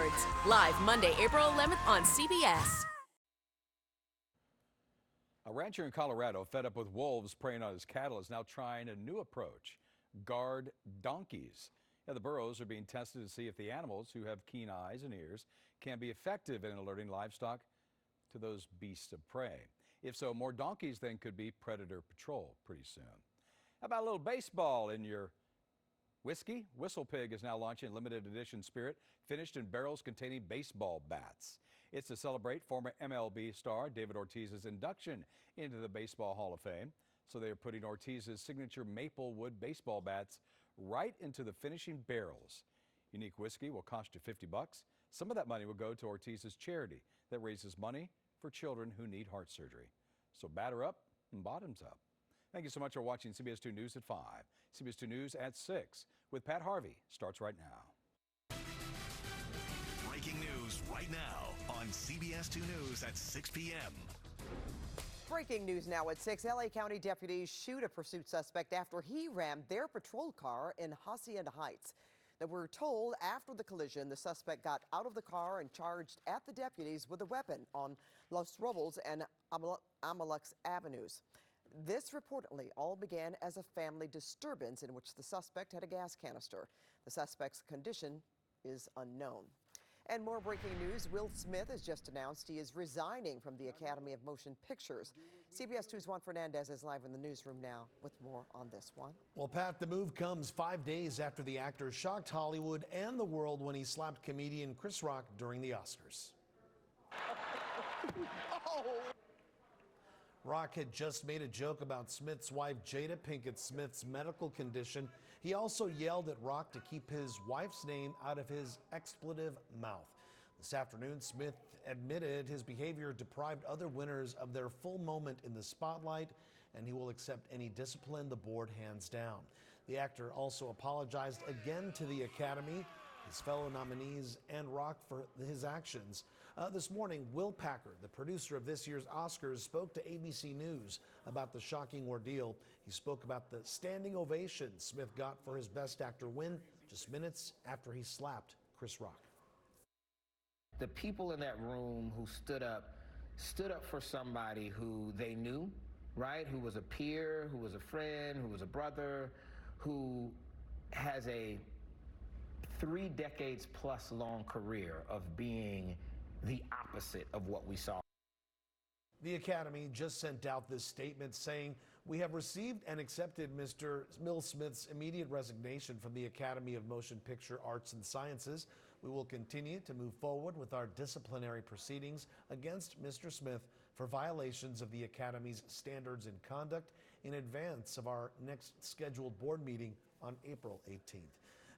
Awards. Live Monday, April 11th on CBS. A rancher in Colorado, fed up with wolves preying on his cattle, is now trying a new approach: guard donkeys. Yeah, the burros are being tested to see if the animals, who have keen eyes and ears, can be effective in alerting livestock to those beasts of prey. If so, more donkeys then could be predator patrol pretty soon. How about a little baseball in your whiskey? Whistle Pig is now launching limited edition spirit finished in barrels containing baseball bats. It's to celebrate former MLB star David Ortiz's induction into the Baseball Hall of Fame. So they are putting Ortiz's signature maple wood baseball bats right into the finishing barrels. Unique whiskey will cost you $50. Some of that money will go to Ortiz's charity that raises money for children who need heart surgery. So batter up and bottoms up. Thank you so much for watching CBS 2 News at 5. CBS 2 News at 6 with Pat Harvey starts right now. Breaking news right now on CBS 2 News at 6 p.m. Breaking news now at 6. LA County deputies shoot a pursuit suspect after he rammed their patrol car in Hacienda Heights. Now, we're told after the collision, the suspect got out of the car and charged at the deputies with a weapon on Los Robles and Amalux Avenues. This reportedly all began as a family disturbance in which the suspect had a gas canister. The suspect's condition is unknown. And more breaking news, Will Smith has just announced he is resigning from the Academy of Motion Pictures. CBS 2's Juan Fernandez is live in the newsroom now with more on this one. Well, Pat, the move comes 5 days after the actor shocked Hollywood and the world when he slapped comedian Chris Rock during the Oscars. Oh. Rock had just made a joke about Smith's wife, Jada Pinkett Smith's medical condition. He also yelled at Rock to keep his wife's name out of his expletive mouth. This afternoon, Smith admitted his behavior deprived other winners of their full moment in the spotlight, and he will accept any discipline the board hands down. The actor also apologized again to the Academy, his fellow nominees, and Rock for his actions. This morning, Will Packer, the producer of this year's Oscars, spoke to ABC News about the shocking ordeal. He spoke about the standing ovation Smith got for his Best Actor win just minutes after he slapped Chris Rock. The people in that room who stood up for somebody who they knew, right? Who was a peer, who was a friend, who was a brother, who has a 3 decades plus long career of being the opposite of what we saw. The Academy just sent out this statement saying, "We have received and accepted Mr. Will Smith's immediate resignation from the Academy of Motion Picture Arts and Sciences. We will continue to move forward with our disciplinary proceedings against Mr. Smith for violations of the Academy's standards and conduct in advance of our next scheduled board meeting on April 18th.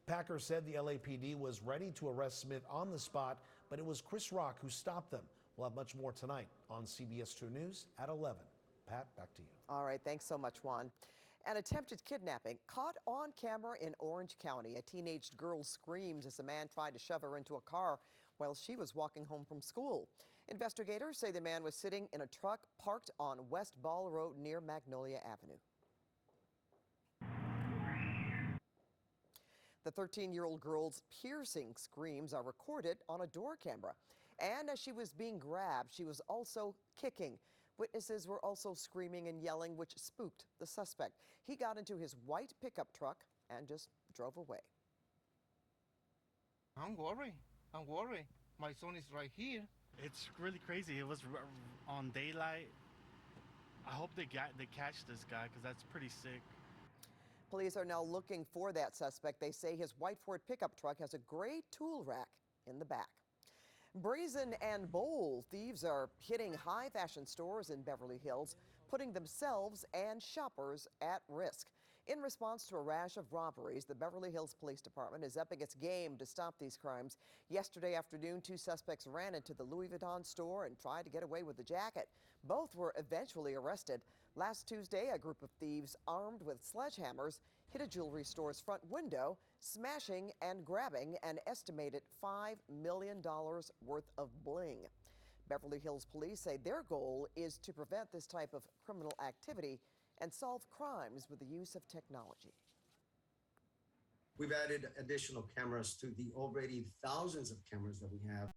Packer said the LAPD was ready to arrest Smith on the spot, but it was Chris Rock who stopped them. We'll have much more tonight on CBS 2 News at 11. Pat, back to you. All right, thanks so much, Juan. An attempted kidnapping caught on camera in Orange County. A teenage girl screams as a man tried to shove her into a car while she was walking home from school. Investigators say the man was sitting in a truck parked on West Ball Road near Magnolia Avenue. The 13-year-old girl's piercing screams are recorded on a door camera. And as she was being grabbed, she was also kicking. Witnesses were also screaming and yelling, which spooked the suspect. He got into his white pickup truck and just drove away. I'm worried. My son is right here. It's really crazy. It was on daylight. I hope they catch this guy because that's pretty sick. Police are now looking for that suspect. They say his white Ford pickup truck has a gray tool rack in the back. Brazen and bold thieves are hitting high fashion stores in Beverly Hills, putting themselves and shoppers at risk. In response to a rash of robberies, the Beverly Hills Police Department is upping its game to stop these crimes. Yesterday afternoon, 2 suspects ran into the Louis Vuitton store and tried to get away with the jacket. Both were eventually arrested. Last Tuesday, a group of thieves armed with sledgehammers hit a jewelry store's front window, smashing and grabbing an estimated $5 million worth of bling. Beverly Hills police say their goal is to prevent this type of criminal activity and solve crimes with the use of technology. We've added additional cameras to the already thousands of cameras that we have.